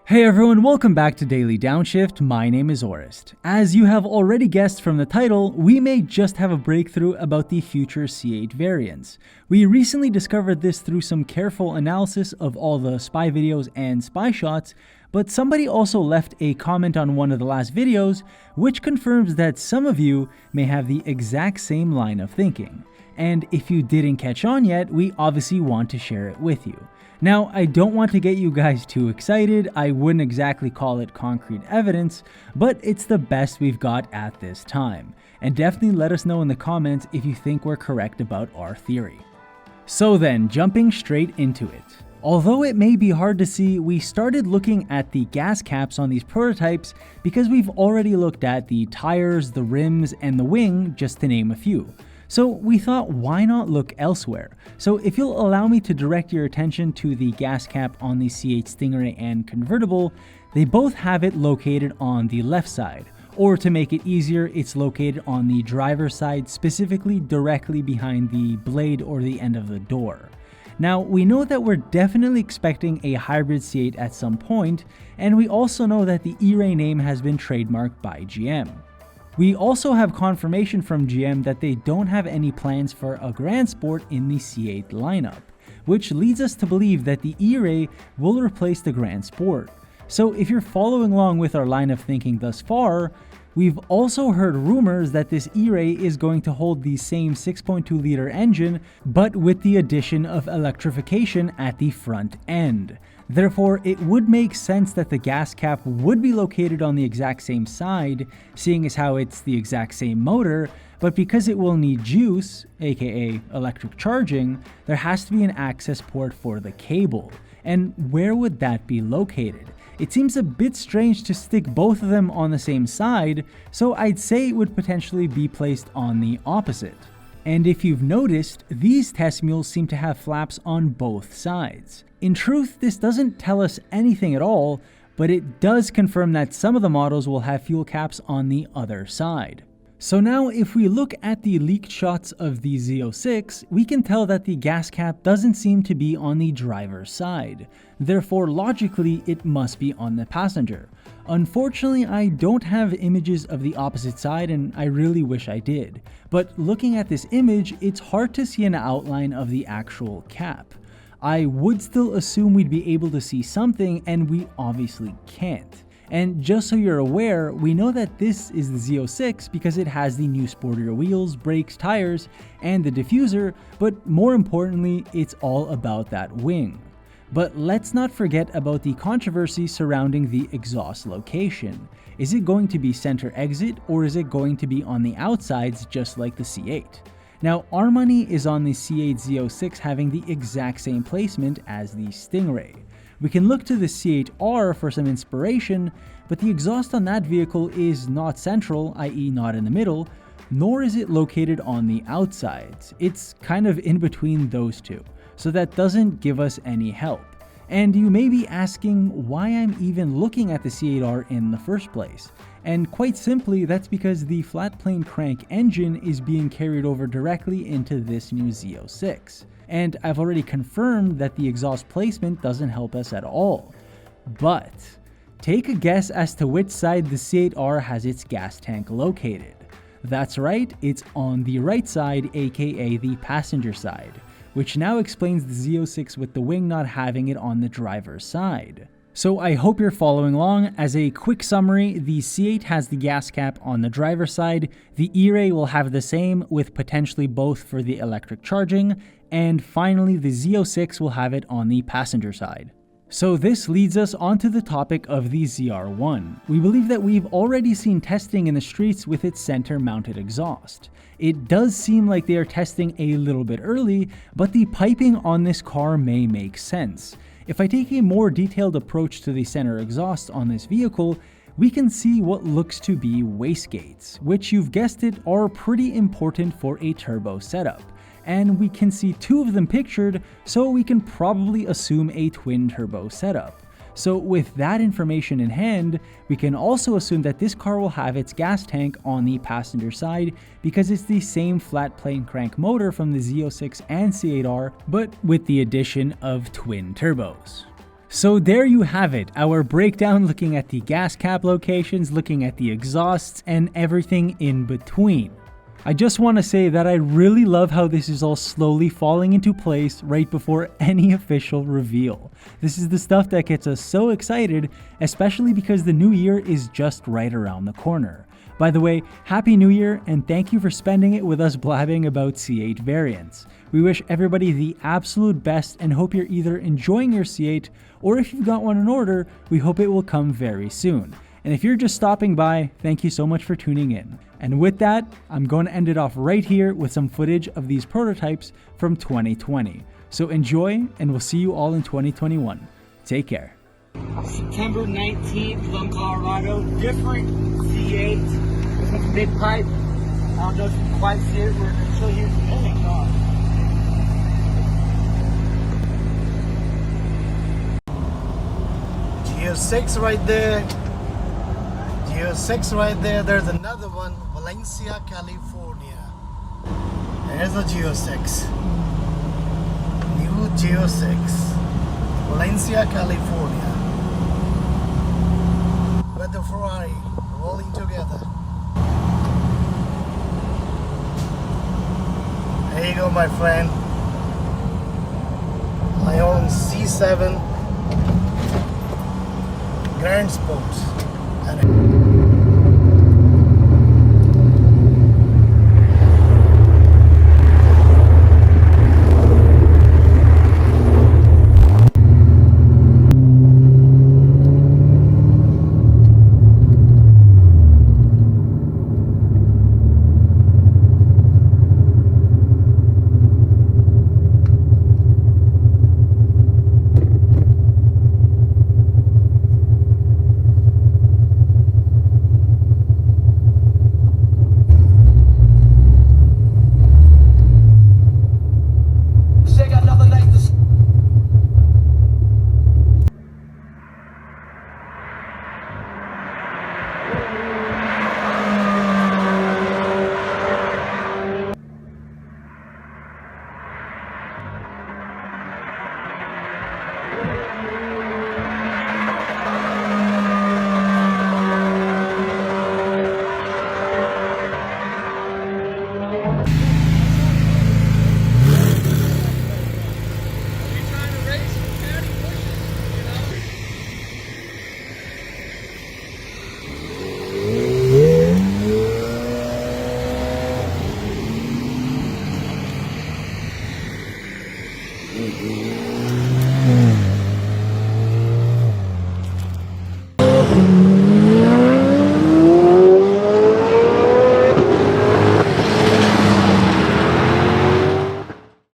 Hey everyone, welcome back to Daily Downshift. My name is Orest. As you have already guessed from the title, we may just have a breakthrough about the future C8 variants. We recently discovered this through some careful analysis of all the spy videos and spy shots, but somebody also left a comment on one of the last videos, which confirms that some of you may have the exact same line of thinking. And if you didn't catch on yet, we obviously want to share it with you. Now, I don't want to get you guys too excited. I wouldn't exactly call it concrete evidence, but it's the best we've got at this time. And definitely let us know in the comments if you think we're correct about our theory. So then, jumping straight into it. Although it may be hard to see, we started looking at the gas caps on these prototypes because we've already looked at the tires, the rims, and the wing, just to name a few. So we thought, why not look elsewhere? So if you'll allow me to direct your attention to the gas cap on the C8 Stingray and convertible, they both have it located on the left side. Or to make it easier, it's located on the driver's side, specifically directly behind the blade or the end of the door. Now, we know that we're definitely expecting a hybrid C8 at some point, and we also know that the E-Ray name has been trademarked by GM. We also have confirmation from GM that they don't have any plans for a Grand Sport in the C8 lineup, which leads us to believe that the E-Ray will replace the Grand Sport. So if you're following along with our line of thinking thus far, we've also heard rumors that this E-Ray is going to hold the same 6.2-liter engine, but with the addition of electrification at the front end. Therefore, it would make sense that the gas cap would be located on the exact same side, seeing as how it's the exact same motor, but because it will need juice, aka electric charging, there has to be an access port for the cable. And where would that be located? It seems a bit strange to stick both of them on the same side, so I'd say it would potentially be placed on the opposite. And if you've noticed, these test mules seem to have flaps on both sides. In truth, this doesn't tell us anything at all, but it does confirm that some of the models will have fuel caps on the other side. So now if we look at the leaked shots of the Z06, we can tell that the gas cap doesn't seem to be on the driver's side. Therefore, logically, it must be on the passenger. Unfortunately, I don't have images of the opposite side, and I really wish I did. But looking at this image, it's hard to see an outline of the actual cap. I would still assume we'd be able to see something, and we obviously can't. And just so you're aware, we know that this is the Z06 because it has the new sportier wheels, brakes, tires, and the diffuser, but more importantly, it's all about that wing. But let's not forget about the controversy surrounding the exhaust location. Is it going to be center exit, or is it going to be on the outsides just like the C8? Now, our money is on the C8 Z06 having the exact same placement as the Stingray. We can look to the C8R for some inspiration, but the exhaust on that vehicle is not central, i.e. not in the middle, nor is it located on the outsides. It's kind of in between those two, so that doesn't give us any help. And you may be asking why I'm even looking at the C8R in the first place. And quite simply, that's because the flat plane crank engine is being carried over directly into this new Z06. And I've already confirmed that the exhaust placement doesn't help us at all. But take a guess as to which side the C8R has its gas tank located. That's right, it's on the right side, aka the passenger side, which now explains the Z06 with the wing not having it on the driver's side. So I hope you're following along. As a quick summary, the C8 has the gas cap on the driver's side, the E-Ray will have the same with potentially both for the electric charging, and finally the Z06 will have it on the passenger side. So this leads us onto the topic of the ZR1. We believe that we've already seen testing in the streets with its center-mounted exhaust. It does seem like they are testing a little bit early, but the piping on this car may make sense. If I take a more detailed approach to the center exhaust on this vehicle, we can see what looks to be wastegates, which you've guessed it are pretty important for a turbo setup. And we can see two of them pictured, so we can probably assume a twin turbo setup. So with that information in hand, we can also assume that this car will have its gas tank on the passenger side because it's the same flat plane crank motor from the Z06 and C8R, but with the addition of twin turbos. So there you have it, our breakdown looking at the gas cap locations, looking at the exhausts, and everything in between. I just want to say that I really love how this is all slowly falling into place right before any official reveal. This is the stuff that gets us so excited, especially because the new year is just right around the corner. By the way, Happy New Year and thank you for spending it with us blabbing about C8 variants. We wish everybody the absolute best and hope you're either enjoying your C8 or if you've got one in order, we hope it will come very soon. And if you're just stopping by, thank you so much for tuning in. And with that, I'm going to end it off right here with some footage of these prototypes from 2020. So enjoy, and we'll see you all in 2021. Take care. September 19th, Lum, Colorado. Different C8. This one's a big pipe. I don't know if you can quite see it. We're going to show you. Oh my God. Z06 right there. Z06 right there. There's another one, Valencia, California. There's a Z06. New Z06. Valencia, California. With the Ferrari rolling together. There you go, my friend. My own C7 Grand Sport. And